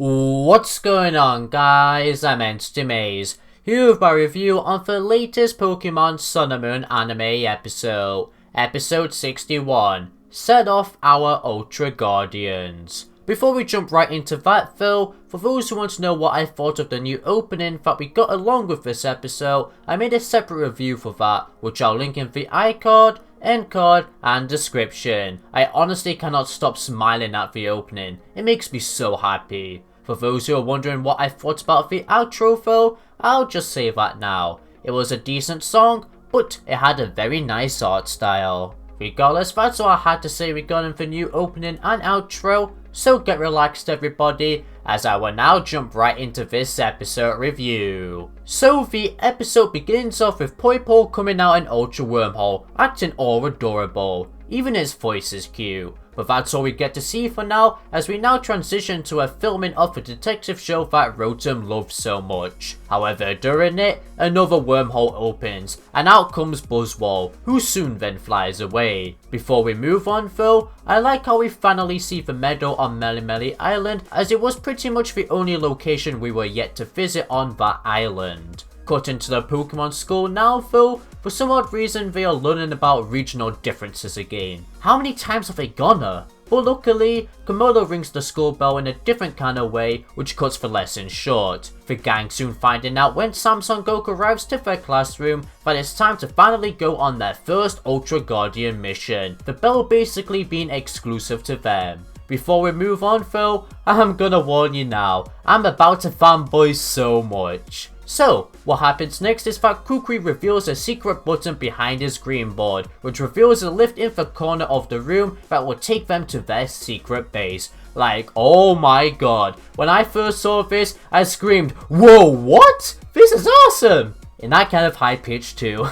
What's going on, guys? I'm Entity Maze, here with my review on the latest Pokemon Sun and Moon anime episode, episode 61, Set Off Our Ultra Guardians. Before we jump right into that though, for those who want to know what I thought of the new opening that we got along with this episode, I made a separate review for that, which I'll link in the iCard, end card, and description. I honestly cannot stop smiling at the opening, it makes me so happy. For those who are wondering what I thought about the outro though, I'll just say that now. It was a decent song, but it had a very nice art style. Regardless, that's all I had to say regarding the new opening and outro, so get relaxed everybody, as I will now jump right into this episode review. So the episode begins off with Poipole coming out an Ultra Wormhole, acting all adorable. Even his voice is cute. But that's all we get to see for now, as we now transition to a filming of the detective show that Rotom loves so much. However, during it, another wormhole opens, and out comes Buzzwole, who soon then flies away. Before we move on though, I like how we finally see the meadow on Melimeli Island, as it was pretty much the only location we were yet to visit on that island. Cut into the Pokemon school now though, for some odd reason they are learning about regional differences again. How many times have they gonna? But luckily, Komodo rings the school bell in a different kind of way, which cuts the lesson short. The gang soon finding out when Samsung Goku arrives to their classroom that it's time to finally go on their first Ultra Guardian mission, the bell basically being exclusive to them. Before we move on though, I'm gonna warn you now, I'm about to fanboy so much. So, what happens next is that Kukri reveals a secret button behind his green board, which reveals a lift in the corner of the room that will take them to their secret base. Like, oh my god, when I first saw this, I screamed, "Whoa, what? This is awesome!" In that kind of high pitch too.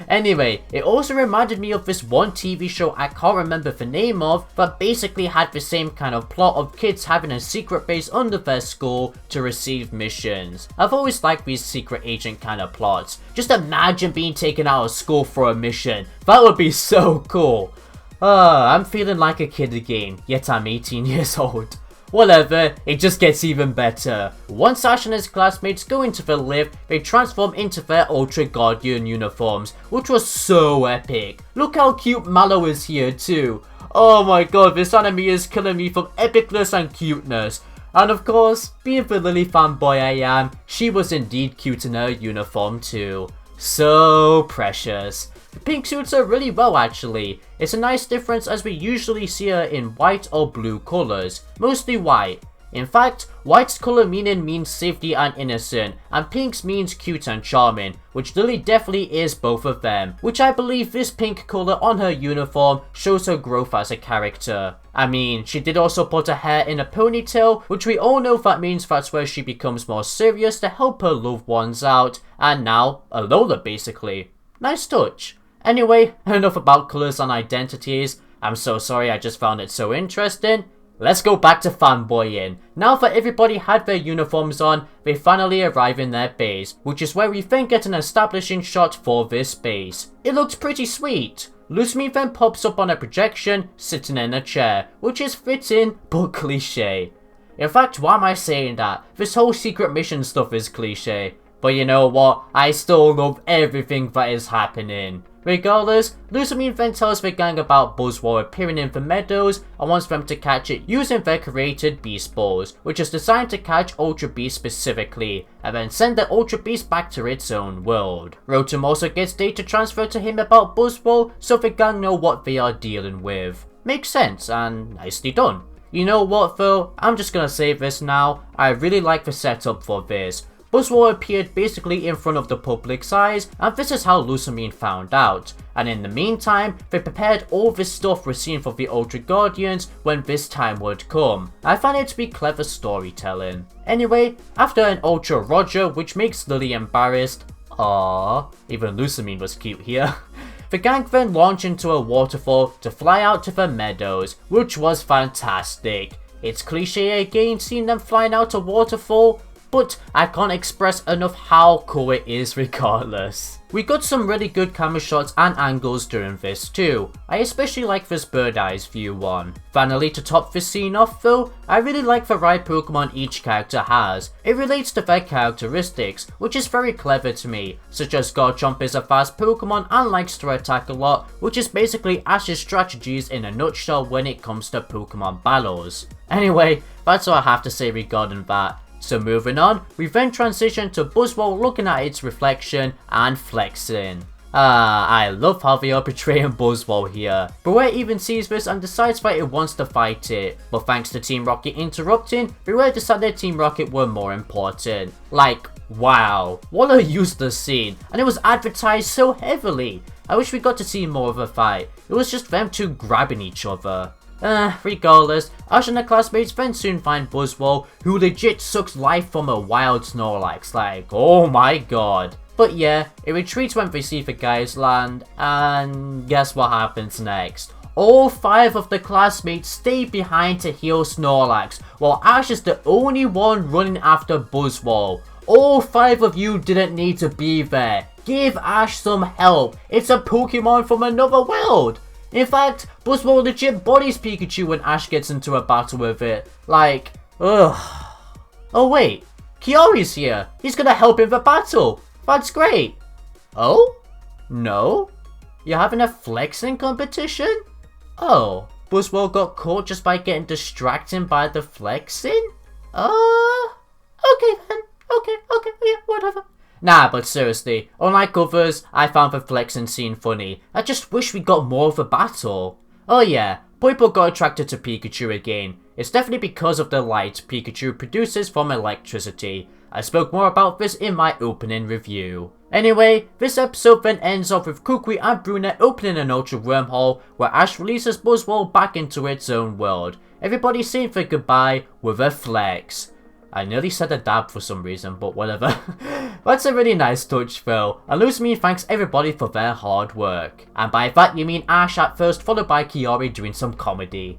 Anyway, it also reminded me of this one TV show I can't remember the name of, that basically had the same kind of plot of kids having a secret base under their school to receive missions. I've always liked these secret agent kind of plots. Just imagine being taken out of school for a mission. That would be so cool. I'm feeling like a kid again, yet I'm 18 years old. Whatever, it just gets even better. Once Ash and his classmates go into the lift, they transform into their Ultra Guardian uniforms, which was so epic. Look how cute Mallow is here too. Oh my god, this anime is killing me from epicness and cuteness. And of course, being the Lily fanboy I am, she was indeed cute in her uniform too. So precious. The pink suits are really well actually. It's a nice difference as we usually see her in white or blue colours, mostly white. In fact, white's colour meaning means safety and innocent, and pink's means cute and charming, which Lily definitely is both of them, which I believe this pink colour on her uniform shows her growth as a character. I mean, she did also put her hair in a ponytail, which we all know that means that's where she becomes more serious to help her loved ones out, and now, Alolan basically. Nice touch. Anyway, enough about colours and identities. I'm so sorry, I just found it so interesting. Let's go back to fanboying. Now that everybody had their uniforms on, they finally arrive in their base, which is where we then get an establishing shot for this base. It looks pretty sweet. Lusmi then pops up on a projection, sitting in a chair, which is fitting, but cliche. In fact, why am I saying that? This whole secret mission stuff is cliche. But you know what? I still love everything that is happening. Regardless, Lusmi then tells the gang about Buzzwole appearing in the meadows and wants them to catch it using their created Beast Balls, which is designed to catch Ultra Beast specifically, and then send the Ultra Beast back to its own world. Rotom also gets data transferred to him about Buzzwole, so the gang know what they are dealing with. Makes sense, and nicely done. You know what though, I'm just gonna say this now, I really like the setup for this. Buzzwole appeared basically in front of the public's eyes, and this is how Lusmi found out. And in the meantime, they prepared all this stuff we're seeing for the Ultra Guardians when this time would come. I find it to be clever storytelling. Anyway, after an Ultra Roger, which makes Lily embarrassed, aww, even Lusmi was cute here. The gang then launch into a waterfall to fly out to the meadows, which was fantastic. It's cliche again seeing them flying out a waterfall, but I can't express enough how cool it is regardless. We got some really good camera shots and angles during this too. I especially like this bird eyes view one. Finally, to top this scene off though, I really like the right Pokemon each character has. It relates to their characteristics, which is very clever to me, such as Garchomp is a fast Pokemon and likes to attack a lot, which is basically Ash's strategies in a nutshell when it comes to Pokemon battles. Anyway, that's all I have to say regarding that. So moving on, we then transition to Buzzwole looking at its reflection and flexing. I love how they are portraying Buzzwole here. Beware even sees this and decides that it wants to fight it, but thanks to Team Rocket interrupting, Beware decided Team Rocket were more important. Like, wow, what a useless scene, and it was advertised so heavily. I wish we got to see more of a fight. It was just them two grabbing each other. Regardless, Ash and her classmates then soon find Buzzwole, who legit sucks life from a wild Snorlax, like, oh my god. But yeah, it retreats when they see the guys land, and guess what happens next? All 5 of the classmates stay behind to heal Snorlax, while Ash is the only one running after Buzzwole. All 5 of you didn't need to be there. Give Ash some help, it's a Pokemon from another world. In fact, Buzzwole legit bodies Pikachu when Ash gets into a battle with it. Like, ugh. Oh wait, Kiari's here. He's gonna help in the battle. That's great. Oh? No? You're having a flexing competition? Oh, Buzzwole got caught just by getting distracted by the flexing? Okay then. Okay, yeah, whatever. Nah, but seriously, unlike others, I found the flexing scene funny. I just wish we got more of a battle. Oh yeah, people got attracted to Pikachu again. It's definitely because of the light Pikachu produces from electricity. I spoke more about this in my opening review. Anyway, this episode then ends off with Kukui and Brunette opening an Ultra Wormhole, where Ash releases Buzzwole back into its own world. Everybody saying their goodbye with a flex. I nearly said a dab for some reason, but whatever. That's a really nice touch though, and Luzmine thanks everybody for their hard work. And by that you mean Ash at first, followed by Kiari doing some comedy.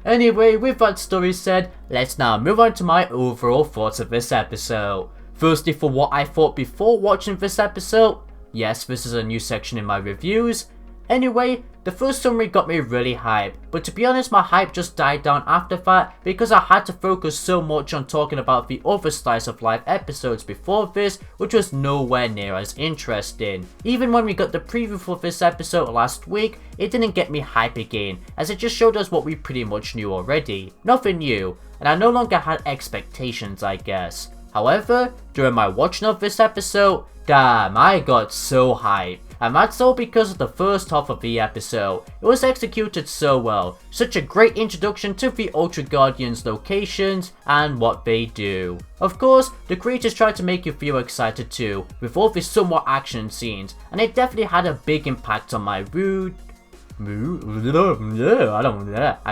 Anyway, with that story said, let's now move on to my overall thoughts of this episode. Firstly, for what I thought before watching this episode. Yes, this is a new section in my reviews. Anyway, the first summary got me really hyped, but to be honest my hype just died down after that because I had to focus so much on talking about the other slice of life episodes before this, which was nowhere near as interesting. Even when we got the preview for this episode last week, it didn't get me hype again, as it just showed us what we pretty much knew already. Nothing new, and I no longer had expectations, I guess. However, during my watching of this episode, damn, I got so hyped. And that's all because of the first half of the episode. It was executed so well, such a great introduction to the Ultra Guardians locations and what they do. Of course, the creators tried to make you feel excited too, with all these somewhat action scenes, and it definitely had a big impact on my mood, I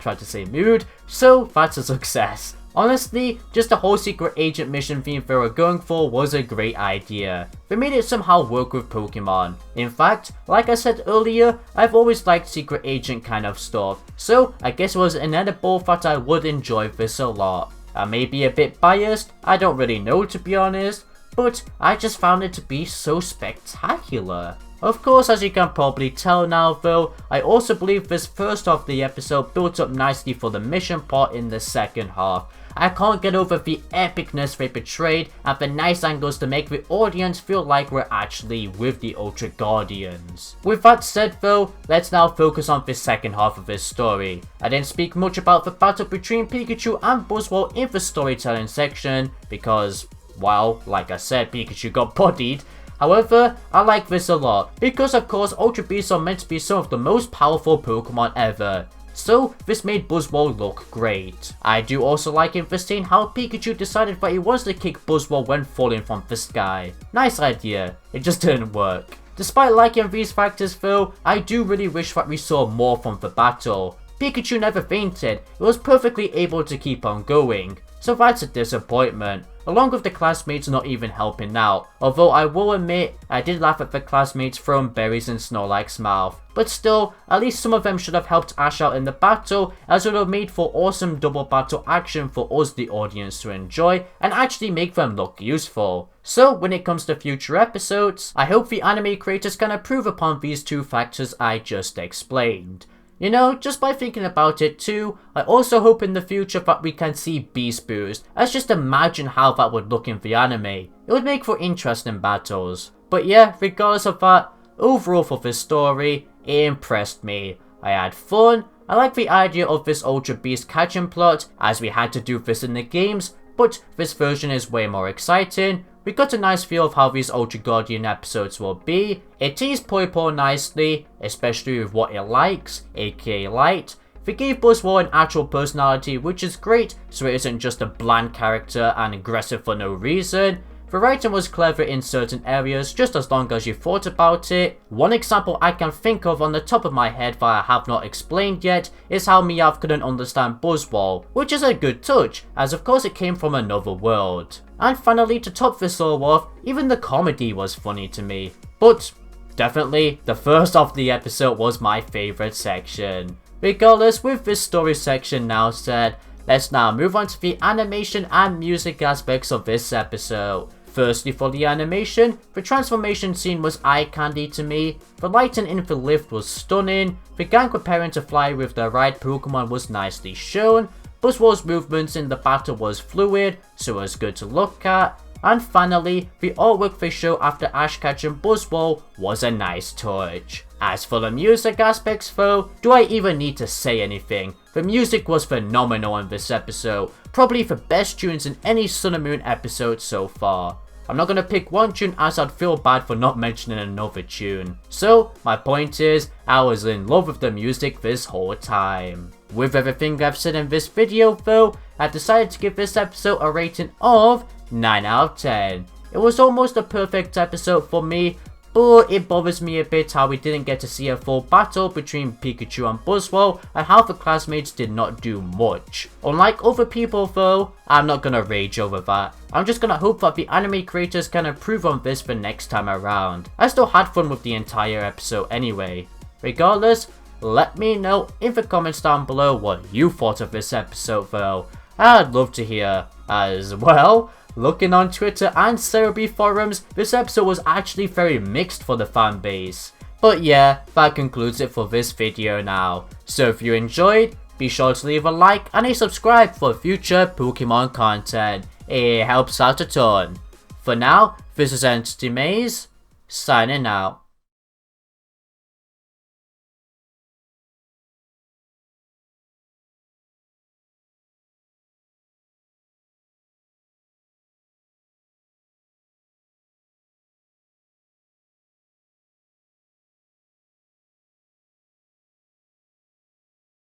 tried to say mood, so that's a success. Honestly, just the whole secret agent mission theme they were going for was a great idea. They made it somehow work with Pokemon. In fact, like I said earlier, I've always liked secret agent kind of stuff, so I guess it was inevitable that I would enjoy this a lot. I may be a bit biased, I don't really know to be honest, but I just found it to be so spectacular. Of course, as you can probably tell now though, I also believe this first half of the episode built up nicely for the mission part in the second half. I can't get over the epicness they portrayed and the nice angles to make the audience feel like we're actually with the Ultra Guardians. With that said though, let's now focus on the second half of this story. I didn't speak much about the battle between Pikachu and Buzzwole in the storytelling section because, well, like I said, Pikachu got bodied. However, I like this a lot, because of course Ultra Beasts are meant to be some of the most powerful Pokemon ever. So this made Buzzwole look great. I do also like in this scene how Pikachu decided that he wants to kick Buzzwole when falling from the sky. Nice idea, it just didn't work. Despite liking these factors though, I do really wish that we saw more from the battle. Pikachu never fainted, it was perfectly able to keep on going. So that's a disappointment. along with the classmates not even helping out. Although I will admit, I did laugh at the classmates throwing berries in Snorlax's mouth. But still, at least some of them should have helped Ash out in the battle, as it would have made for awesome double battle action for us the audience to enjoy, and actually make them look useful. So when it comes to future episodes, I hope the anime creators can improve upon these two factors I just explained. You know, just by thinking about it too, I also hope in the future that we can see Beast Boost, as just imagine how that would look in the anime. It would make for interesting battles. But yeah, regardless of that, overall for this story, it impressed me. I had fun, I like the idea of this Ultra Beast catching plot, as we had to do this in the games, but this version is way more exciting. We got a nice feel of how these Ultra Guardian episodes will be. It teased Poipole nicely, especially with what it likes, aka light. They gave Buzzwole an actual personality, which is great, so it isn't just a bland character and aggressive for no reason. The writing was clever in certain areas, just as long as you thought about it. One example I can think of on the top of my head that I have not explained yet is how Nyarth couldn't understand Buzzwole, which is a good touch, as of course it came from another world. And finally, to top this all off, even the comedy was funny to me. But definitely, the first of the episode was my favourite section. Regardless, with this story section now said, let's now move on to the animation and music aspects of this episode. Firstly, for the animation, the transformation scene was eye candy to me, the lighting in the lift was stunning, the gang preparing to fly with the right Pokemon was nicely shown, Buzzwole's movements in the battle was fluid, so it was good to look at, and finally, the artwork they show after Ash catching Buzzwole was a nice touch. As for the music aspects though, do I even need to say anything? The music was phenomenal in this episode, probably the best tunes in any Sun and Moon episode so far. I'm not gonna pick one tune as I'd feel bad for not mentioning another tune. So, my point is, I was in love with the music this whole time. With everything I've said in this video though, I decided to give this episode a rating of 9 out of 10. It was almost a perfect episode for me, but it bothers me a bit how we didn't get to see a full battle between Pikachu and Buzzwole and how the classmates did not do much. Unlike other people though, I'm not gonna rage over that. I'm just gonna hope that the anime creators can improve on this for next time around. I still had fun with the entire episode anyway. Regardless, let me know in the comments down below what you thought of this episode though. I'd love to hear as well. Looking on Twitter and Cerebi forums, this episode was actually very mixed for the fanbase. But yeah, that concludes it for this video now. So if you enjoyed, be sure to leave a like and a subscribe for future Pokemon content. It helps out a ton. For now, this is Entity Maze, signing out.